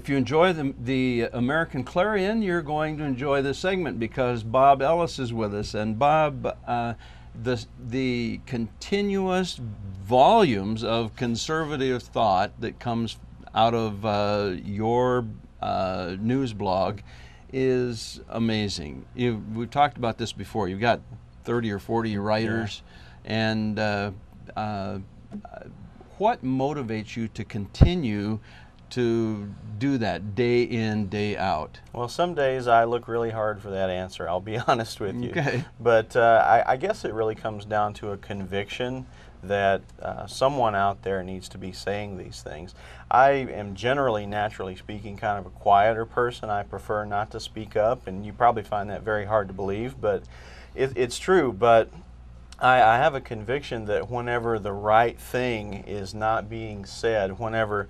if you enjoy the American Clarion, you're going to enjoy this segment because Bob Ellis is with us. And Bob, the continuous volumes of conservative thought that comes out of your news blog is amazing. We've talked about this before. You've got 30 or 40 writers, and what motivates you to continue to do that day in, day out? Well, some days I look really hard for that answer, I'll be honest with you. Okay. But I guess it really comes down to a conviction that someone out there needs to be saying these things. I am generally, naturally speaking, kind of a quieter person. I prefer not to speak up, and you probably find that very hard to believe, but it's true. But I have a conviction that whenever the right thing is not being said, whenever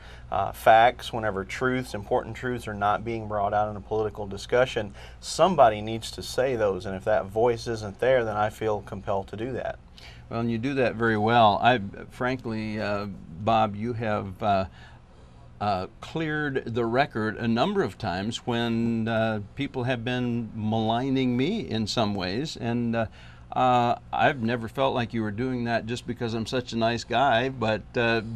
facts, whenever truths, important truths are not being brought out in a political discussion, somebody needs to say those, and if that voice isn't there, then I feel compelled to do that. Well, and you do that very well. Frankly, Bob, you have cleared the record a number of times when people have been maligning me in some ways, and I've never felt like you were doing that just because I'm such a nice guy, but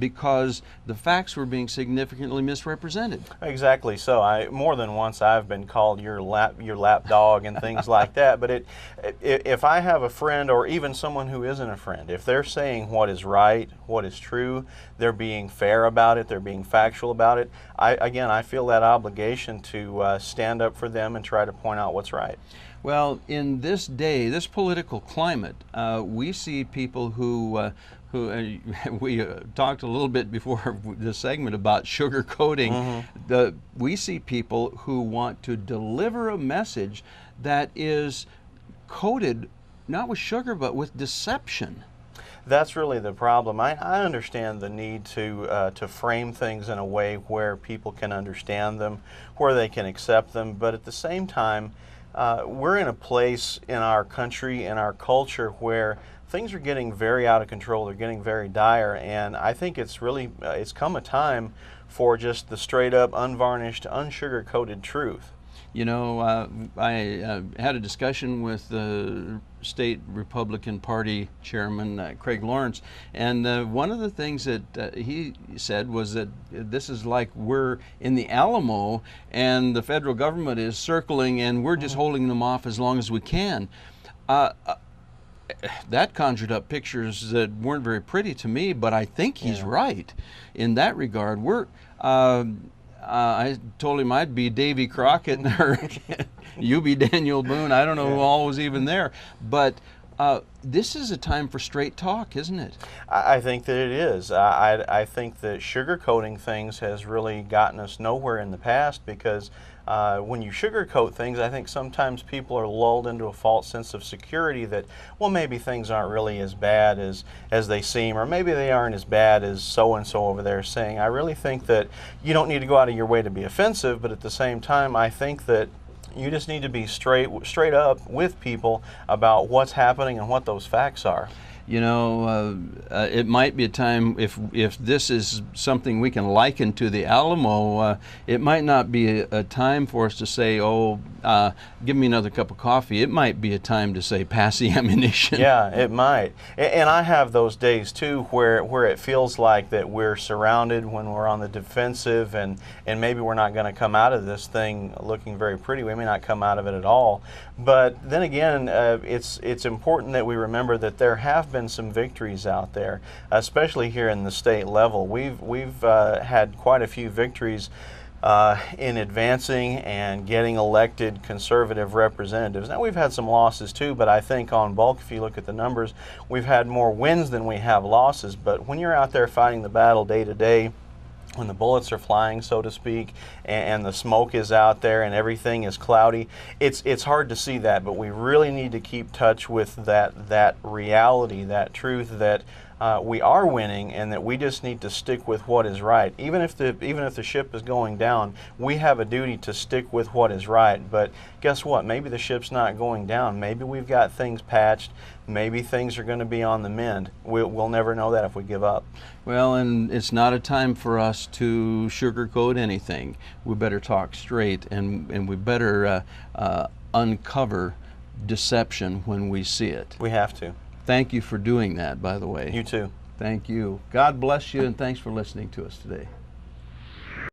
because the facts were being significantly misrepresented. Exactly. So more than once I've been called your lap dog and things like that. But if I have a friend or even someone who isn't a friend, if they're saying what is right, what is true, they're being fair about it, they're being factual about it, I feel that obligation to stand up for them and try to point out what's right. Well, in this day, this political climate, we see people who we talked a little bit before this segment about sugarcoating. We see people who want to deliver a message that is coated not with sugar but with deception. That's really the problem. I understand the need to frame things in a way where people can understand them, where they can accept them, but at the same time, we're in a place in our country, in our culture, where things are getting very out of control. They're getting very dire, and I think it's come a time for just the straight up, unvarnished, unsugar-coated truth. You know, I had a discussion with the state Republican Party chairman, Craig Lawrence, and one of the things that he said was that this is like we're in the Alamo and the federal government is circling and we're just holding them off as long as we can. That conjured up pictures that weren't very pretty to me, but I think he's right in that regard. I told him I'd be Davy Crockett or you be Daniel Boone. I don't know who all was even there. But this is a time for straight talk, isn't it? I think that it is. I think that sugarcoating things has really gotten us nowhere in the past because when you sugarcoat things, I think sometimes people are lulled into a false sense of security that, well, maybe things aren't really as bad as they seem, or maybe they aren't as bad as so-and-so over there is saying. I really think that you don't need to go out of your way to be offensive, but at the same time, I think that you just need to be straight up with people about what's happening and what those facts are. You know, it might be a time, if this is something we can liken to the Alamo, it might not be a time for us to say, oh, give me another cup of coffee. It might be a time to say, pass the ammunition. Yeah, it might. And I have those days, too, where it feels like that we're surrounded when we're on the defensive and maybe we're not going to come out of this thing looking very pretty. We may not come out of it at all. But then again, it's important that we remember that there have been some victories out there, especially here in the state level. We've had quite a few victories in advancing and getting elected conservative representatives. Now, we've had some losses too, but I think on bulk, if you look at the numbers, we've had more wins than we have losses. But when you're out there fighting the battle day to day, when the bullets are flying, so to speak, and the smoke is out there and everything is cloudy, it's hard to see that, but we really need to keep touch with that reality, that truth that we are winning, and that we just need to stick with what is right. Even if the ship is going down, we have a duty to stick with what is right. But guess what? Maybe the ship's not going down. Maybe we've got things patched. Maybe things are going to be on the mend. We'll never know that if we give up. Well, and it's not a time for us to sugarcoat anything. We better talk straight, and we better uncover deception when we see it. We have to. Thank you for doing that, by the way. You too. Thank you. God bless you, and thanks for listening to us today.